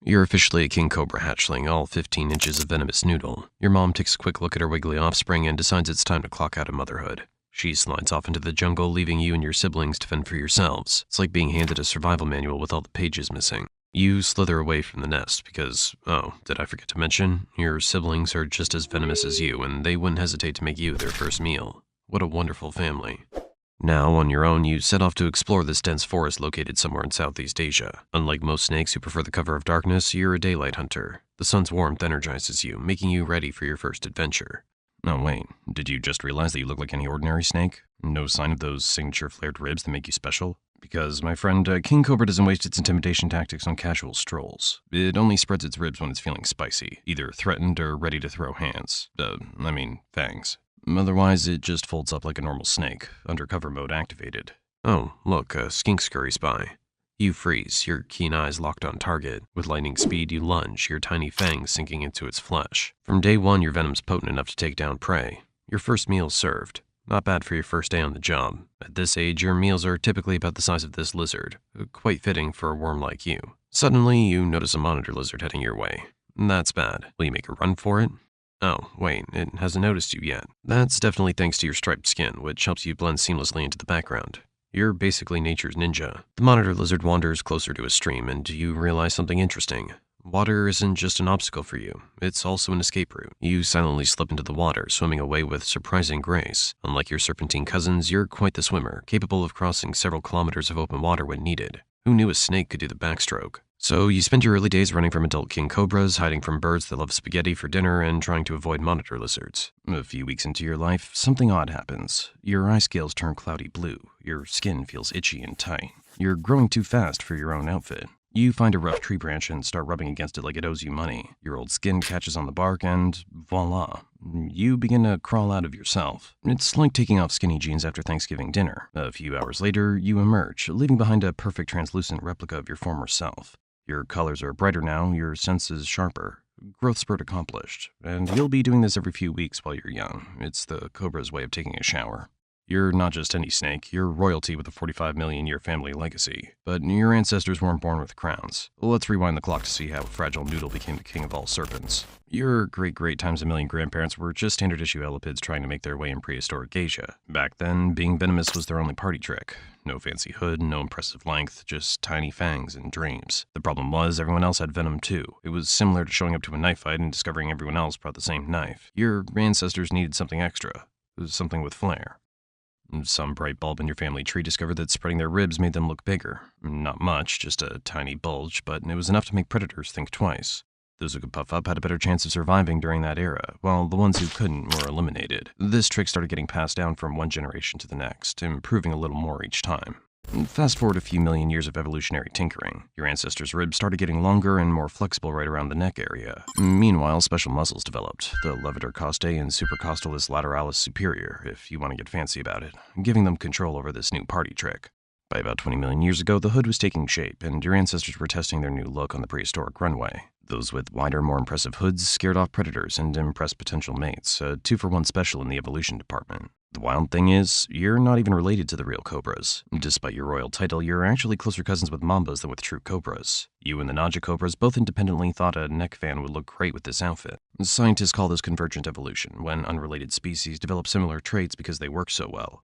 You're officially a king cobra hatchling, all 15 inches of venomous noodle. Your mom takes a quick look at her wiggly offspring and decides it's time to clock out of motherhood. She slides off into the jungle, leaving you and your siblings to fend for yourselves. It's like being handed a survival manual with all the pages missing. You slither away from the nest because, oh, did I forget to mention? Your siblings are just as venomous as you, and they wouldn't hesitate to make you their first meal. What a wonderful family. Now, on your own, you set off to explore this dense forest located somewhere in Southeast Asia. Unlike most snakes who prefer the cover of darkness, you're a daylight hunter. The sun's warmth energizes you, making you ready for your first adventure. Oh wait, did you just realize that you look like any ordinary snake? No sign of those signature flared ribs that make you special? Because, my friend, King Cobra doesn't waste its intimidation tactics on casual strolls. It only spreads its ribs when it's feeling spicy, either threatened or ready to throw hands. Fangs. Otherwise, it just folds up like a normal snake, undercover mode activated. Oh, look, a skink scurry spy. You freeze, your keen eyes locked on target. With lightning speed, you lunge, your tiny fangs sinking into its flesh. From day one, your venom's potent enough to take down prey. Your first meal's served. Not bad for your first day on the job. At this age, your meals are typically about the size of this lizard, quite fitting for a worm like you. Suddenly, you notice a monitor lizard heading your way. That's bad. Will you make a run for it? Oh, wait, it hasn't noticed you yet. That's definitely thanks to your striped skin, which helps you blend seamlessly into the background. You're basically nature's ninja. The monitor lizard wanders closer to a stream, and you realize something interesting. Water isn't just an obstacle for you, it's also an escape route. You silently slip into the water, swimming away with surprising grace. Unlike your serpentine cousins, you're quite the swimmer, capable of crossing several kilometers of open water when needed. Who knew a snake could do the backstroke? So you spend your early days running from adult king cobras, hiding from birds that love spaghetti for dinner, and trying to avoid monitor lizards. A few weeks into your life, something odd happens. Your eye scales turn cloudy blue. Your skin feels itchy and tight. You're growing too fast for your own outfit. You find a rough tree branch and start rubbing against it like it owes you money. Your old skin catches on the bark and voila, you begin to crawl out of yourself. It's like taking off skinny jeans after Thanksgiving dinner. A few hours later, you emerge, leaving behind a perfect translucent replica of your former self. Your colors are brighter now, your senses sharper. Growth spurt accomplished, and you'll be doing this every few weeks while you're young. It's the cobra's way of taking a shower. You're not just any snake, you're royalty with a 45 million year family legacy. But your ancestors weren't born with crowns. Let's rewind the clock to see how Fragile Noodle became the king of all serpents. Your great times a million grandparents were just standard issue elepids trying to make their way in prehistoric Asia. Back then, being venomous was their only party trick. No fancy hood, no impressive length, just tiny fangs and dreams. The problem was, everyone else had venom too. It was similar to showing up to a knife fight and discovering everyone else brought the same knife. Your ancestors needed something extra. Something with flair. Some bright bulb in your family tree discovered that spreading their ribs made them look bigger. Not much, just a tiny bulge, but it was enough to make predators think twice. Those who could puff up had a better chance of surviving during that era, while the ones who couldn't were eliminated. This trick started getting passed down from one generation to the next, improving a little more each time. Fast forward a few million years of evolutionary tinkering. Your ancestors' ribs started getting longer and more flexible right around the neck area. Meanwhile, special muscles developed, the levator costae and supercostalis lateralis superior, if you want to get fancy about it, giving them control over this new party trick. By about 20 million years ago, the hood was taking shape, and your ancestors were testing their new look on the prehistoric runway. Those with wider, more impressive hoods scared off predators and impressed potential mates, a 2-for-1 special in the evolution department. The wild thing is, you're not even related to the real cobras. Despite your royal title, you're actually closer cousins with mambas than with true cobras. You and the Naja cobras both independently thought a neck fan would look great with this outfit. Scientists call this convergent evolution, when unrelated species develop similar traits because they work so well.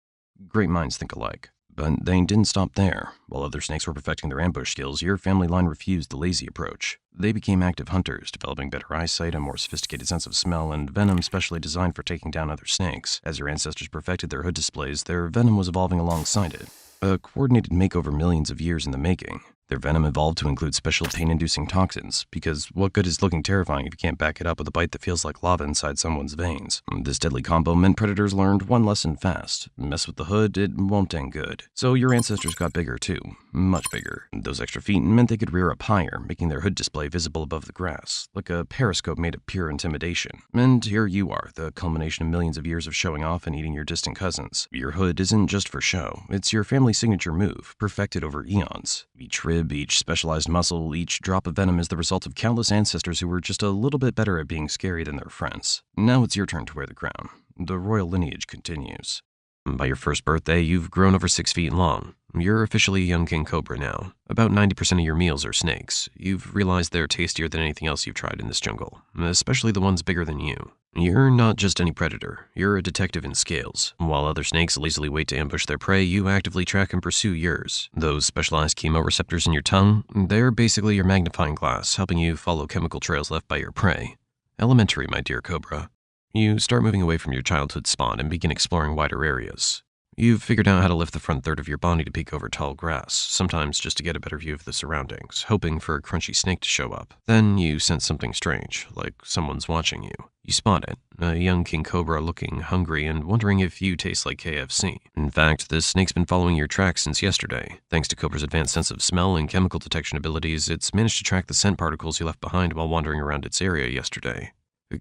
Great minds think alike. But they didn't stop there. While other snakes were perfecting their ambush skills, your family line refused the lazy approach. They became active hunters, developing better eyesight, a more sophisticated sense of smell, and venom specially designed for taking down other snakes. As your ancestors perfected their hood displays, their venom was evolving alongside it. A coordinated makeover millions of years in the making. Their venom evolved to include special pain-inducing toxins, because what good is looking terrifying if you can't back it up with a bite that feels like lava inside someone's veins? This deadly combo meant predators learned one lesson fast. Mess with the hood, it won't end good. So your ancestors got bigger too. Much bigger. Those extra feet meant they could rear up higher, making their hood display visible above the grass, like a periscope made of pure intimidation. And here you are, the culmination of millions of years of showing off and eating your distant cousins. Your hood isn't just for show. It's your family signature move, perfected over eons. Each rib, each specialized muscle, each drop of venom is the result of countless ancestors who were just a little bit better at being scary than their friends. Now it's your turn to wear the crown. The royal lineage continues. By your first birthday, you've grown over 6 feet long. You're officially a young king cobra now. About 90% of your meals are snakes. You've realized they're tastier than anything else you've tried in this jungle, especially the ones bigger than you. You're not just any predator, you're a detective in scales. While other snakes lazily wait to ambush their prey, you actively track and pursue yours. Those specialized chemoreceptors in your tongue, they're basically your magnifying glass, helping you follow chemical trails left by your prey. Elementary, my dear cobra. You start moving away from your childhood spawn and begin exploring wider areas. You've figured out how to lift the front third of your body to peek over tall grass, sometimes just to get a better view of the surroundings, hoping for a crunchy snake to show up. Then you sense something strange, like someone's watching you. You spot it, a young king cobra looking hungry and wondering if you taste like KFC. In fact, this snake's been following your tracks since yesterday. Thanks to Cobra's advanced sense of smell and chemical detection abilities, it's managed to track the scent particles you left behind while wandering around its area yesterday.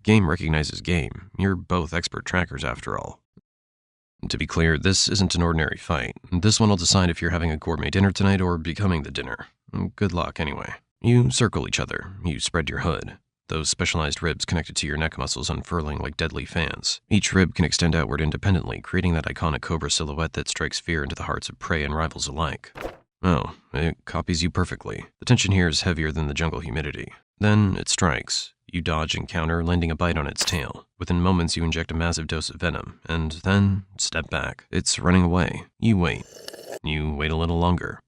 Game recognizes game. You're both expert trackers after all. To be clear, this isn't an ordinary fight. This one will decide if you're having a gourmet dinner tonight or becoming the dinner. Good luck, anyway. You circle each other. You spread your hood. Those specialized ribs connected to your neck muscles unfurling like deadly fans. Each rib can extend outward independently, creating that iconic cobra silhouette that strikes fear into the hearts of prey and rivals alike. Oh, it copies you perfectly. The tension here is heavier than the jungle humidity. Then it strikes. You dodge and counter, landing a bite on its tail. Within moments, you inject a massive dose of venom, and then step back. It's running away. You wait. You wait a little longer.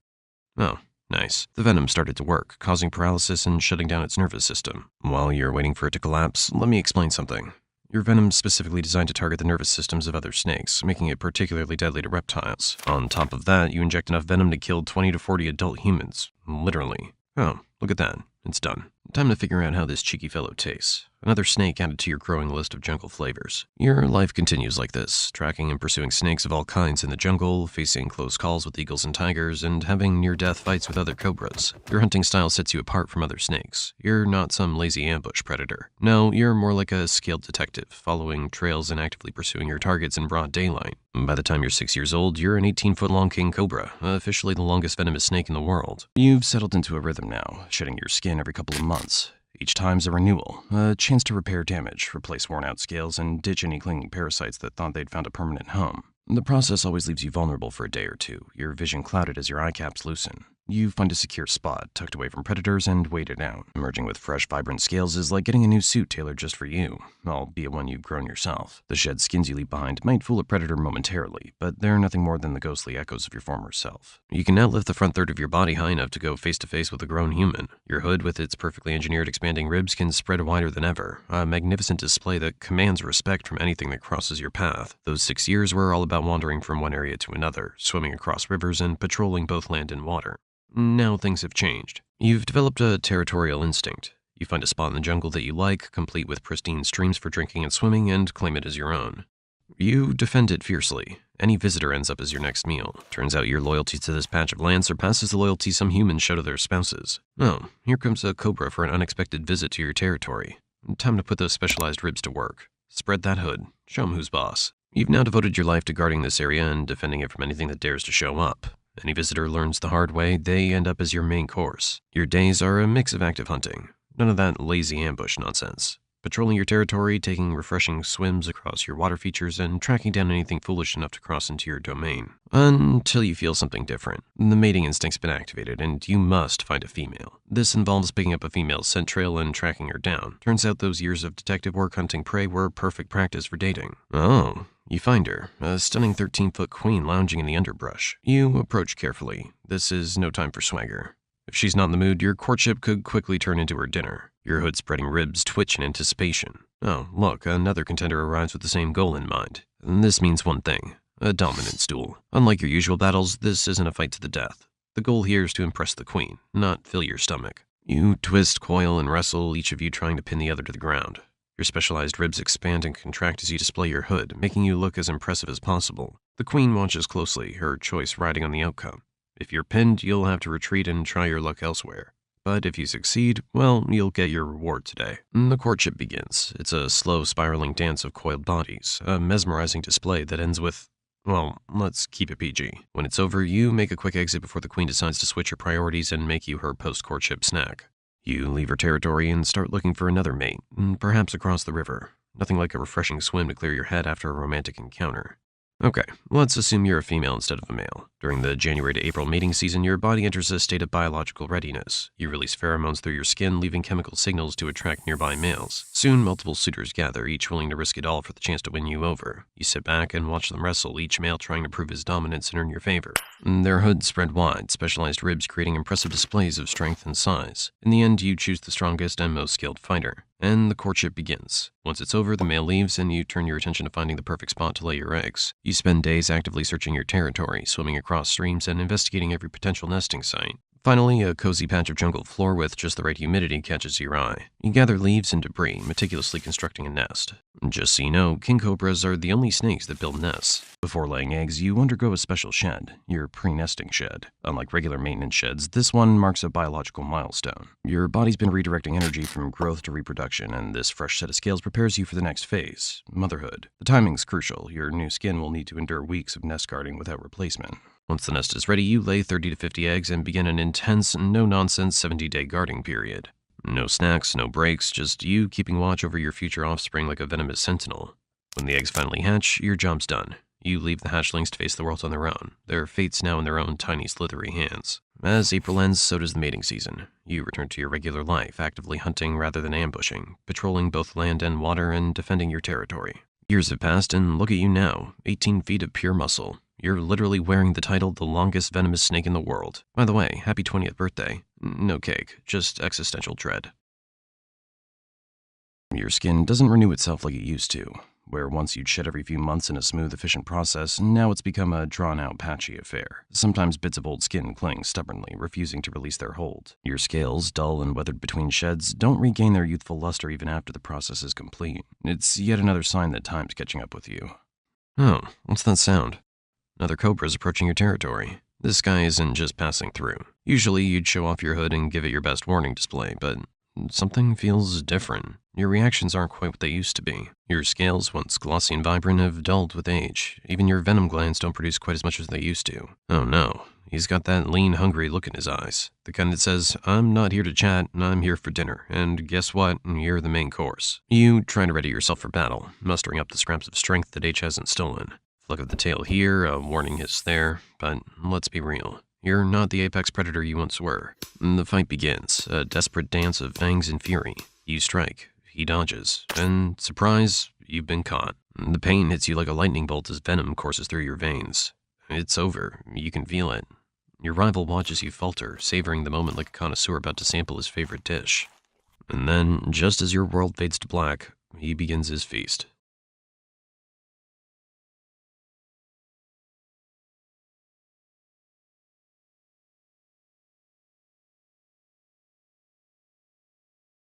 Oh, nice. The venom started to work, causing paralysis and shutting down its nervous system. While you're waiting for it to collapse, let me explain something. Your venom's specifically designed to target the nervous systems of other snakes, making it particularly deadly to reptiles. On top of that, you inject enough venom to kill 20 to 40 adult humans. Literally. Oh, look at that. It's done. Time to figure out how this cheeky fellow tastes. Another snake added to your growing list of jungle flavors. Your life continues like this, tracking and pursuing snakes of all kinds in the jungle, facing close calls with eagles and tigers, and having near-death fights with other cobras. Your hunting style sets you apart from other snakes. You're not some lazy ambush predator. No, you're more like a skilled detective, following trails and actively pursuing your targets in broad daylight. By the time you're 6 years old, you're an 18-foot-long king cobra, officially the longest venomous snake in the world. You've settled into a rhythm now, shedding your skin every couple of months. Each time's a renewal, a chance to repair damage, replace worn-out scales, and ditch any clinging parasites that thought they'd found a permanent home. The process always leaves you vulnerable for a day or two, your vision clouded as your eye caps loosen. You find a secure spot, tucked away from predators, and wait it out. Emerging with fresh, vibrant scales is like getting a new suit tailored just for you, albeit one you've grown yourself. The shed skins you leave behind might fool a predator momentarily, but they're nothing more than the ghostly echoes of your former self. You can now lift the front third of your body high enough to go face-to-face with a grown human. Your hood, with its perfectly engineered expanding ribs, can spread wider than ever, a magnificent display that commands respect from anything that crosses your path. Those 6 years were all about wandering from one area to another, swimming across rivers, and patrolling both land and water. Now things have changed. You've developed a territorial instinct. You find a spot in the jungle that you like, complete with pristine streams for drinking and swimming, and claim it as your own. You defend it fiercely. Any visitor ends up as your next meal. Turns out your loyalty to this patch of land surpasses the loyalty some humans show to their spouses. Oh, here comes a cobra for an unexpected visit to your territory. Time to put those specialized ribs to work. Spread that hood. Show 'em who's boss. You've now devoted your life to guarding this area and defending it from anything that dares to show up. Any visitor learns the hard way, they end up as your main course. Your days are a mix of active hunting. None of that lazy ambush nonsense. Patrolling your territory, taking refreshing swims across your water features, and tracking down anything foolish enough to cross into your domain. Until you feel something different. The mating instinct's been activated, and you must find a female. This involves picking up a female's scent trail and tracking her down. Turns out those years of detective work hunting prey were perfect practice for dating. Oh. You find her, a stunning 13-foot queen lounging in the underbrush. You approach carefully. This is no time for swagger. If she's not in the mood, your courtship could quickly turn into her dinner. Your hood-spreading ribs twitch in anticipation. Oh, look, another contender arrives with the same goal in mind. This means one thing, a dominance duel. Unlike your usual battles, this isn't a fight to the death. The goal here is to impress the queen, not fill your stomach. You twist, coil, and wrestle, each of you trying to pin the other to the ground. Your specialized ribs expand and contract as you display your hood, making you look as impressive as possible. The queen watches closely, her choice riding on the outcome. If you're pinned, you'll have to retreat and try your luck elsewhere. But if you succeed, well, you'll get your reward today. The courtship begins. It's a slow, spiraling dance of coiled bodies, a mesmerizing display that ends with, well, let's keep it PG. When it's over, you make a quick exit before the queen decides to switch her priorities and make you her post-courtship snack. You leave her territory and start looking for another mate, perhaps across the river. Nothing like a refreshing swim to clear your head after a romantic encounter. Okay, let's assume you're a female instead of a male. During the January to April mating season, your body enters a state of biological readiness. You release pheromones through your skin, leaving chemical signals to attract nearby males. Soon, multiple suitors gather, each willing to risk it all for the chance to win you over. You sit back and watch them wrestle, each male trying to prove his dominance and earn your favor. Their hoods spread wide, specialized ribs creating impressive displays of strength and size. In the end, you choose the strongest and most skilled fighter. And the courtship begins. Once it's over, the male leaves, and you turn your attention to finding the perfect spot to lay your eggs. You spend days actively searching your territory, swimming across streams, and investigating every potential nesting site. Finally, a cozy patch of jungle floor with just the right humidity catches your eye. You gather leaves and debris, meticulously constructing a nest. Just so you know, king cobras are the only snakes that build nests. Before laying eggs, you undergo a special shed, your pre-nesting shed. Unlike regular maintenance sheds, this one marks a biological milestone. Your body's been redirecting energy from growth to reproduction, and this fresh set of scales prepares you for the next phase, motherhood. The timing's crucial. Your new skin will need to endure weeks of nest guarding without replacement. Once the nest is ready, you lay 30 to 50 eggs and begin an intense, no-nonsense 70-day guarding period. No snacks, no breaks, just you keeping watch over your future offspring like a venomous sentinel. When the eggs finally hatch, your job's done. You leave the hatchlings to face the world on their own. Their fate's now in their own tiny, slithery hands. As April ends, so does the mating season. You return to your regular life, actively hunting rather than ambushing, patrolling both land and water and defending your territory. Years have passed, and look at you now, 18 feet of pure muscle. You're literally wearing the title, the longest venomous snake in the world. By the way, happy 20th birthday. No cake, just existential dread. Your skin doesn't renew itself like it used to. Where once you'd shed every few months in a smooth, efficient process, now it's become a drawn-out, patchy affair. Sometimes bits of old skin cling stubbornly, refusing to release their hold. Your scales, dull and weathered between sheds, don't regain their youthful luster even after the process is complete. It's yet another sign that time's catching up with you. Oh, what's that sound? Another cobra is approaching your territory. This guy isn't just passing through. Usually you'd show off your hood and give it your best warning display, but something feels different. Your reactions aren't quite what they used to be. Your scales, once glossy and vibrant, have dulled with age. Even your venom glands don't produce quite as much as they used to. Oh no, he's got that lean, hungry look in his eyes. The kind that says, I'm not here to chat, I'm here for dinner, and guess what? You're the main course. You try to ready yourself for battle, mustering up the scraps of strength that age hasn't stolen. Flick of the tail here, a warning hiss there, but let's be real. You're not the apex predator you once were. The fight begins, a desperate dance of fangs and fury. You strike, he dodges, and surprise, you've been caught. The pain hits you like a lightning bolt as venom courses through your veins. It's over, you can feel it. Your rival watches you falter, savoring the moment like a connoisseur about to sample his favorite dish. And then, just as your world fades to black, he begins his feast.